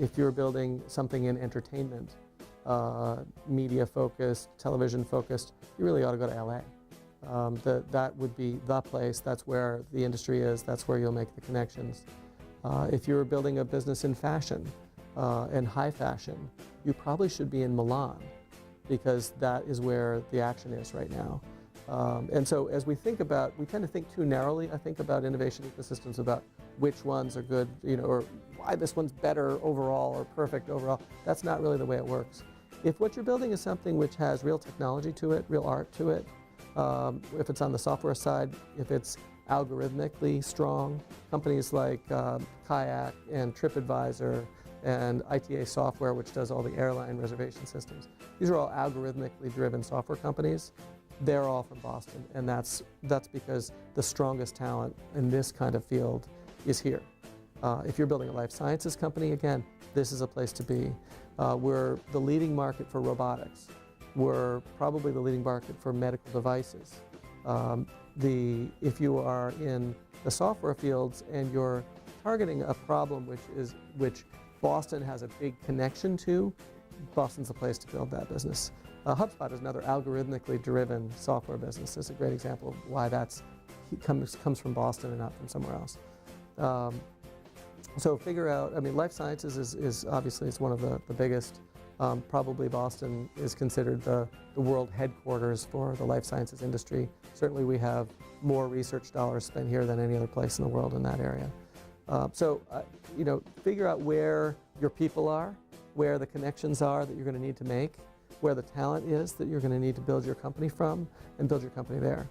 If you're building something in entertainment, media focused, television focused, you really ought to go to LA. That would be the place. That's where the industry is. That's where you'll make the connections. If you're building a business in fashion and high fashion, you probably should be in Milan, because that is where the action is right now. And so as we think about, we tend to think too narrowly, I think, about innovation ecosystems, about which ones are good, or why this one's better overall or perfect overall. That's not really the way it works. If what you're building is something which has real technology to it, real art to it, if it's on the software side, if it's algorithmically strong, companies like Kayak and TripAdvisor and ITA Software, which does all the airline reservation systems. These are all algorithmically driven software companies. They're all from Boston, and that's because the strongest talent in this kind of field is here. If you're building a life sciences company, again, this is a place to be. We're the leading market for robotics. We're probably the leading market for medical devices. If you are in the software fields and you're targeting a problem which Boston has a big connection to, Boston's the place to build that business. HubSpot is another algorithmically driven software business. It's a great example of why comes from Boston and not from somewhere else. So figure out, life sciences is obviously it's one of the biggest. Probably Boston is considered the world headquarters for the life sciences industry. Certainly we have more research dollars spent here than any other place in the world in that area. Figure out where your people are, where the connections are that you're going to need to make, where the talent is that you're going to need to build your company from, and build your company there.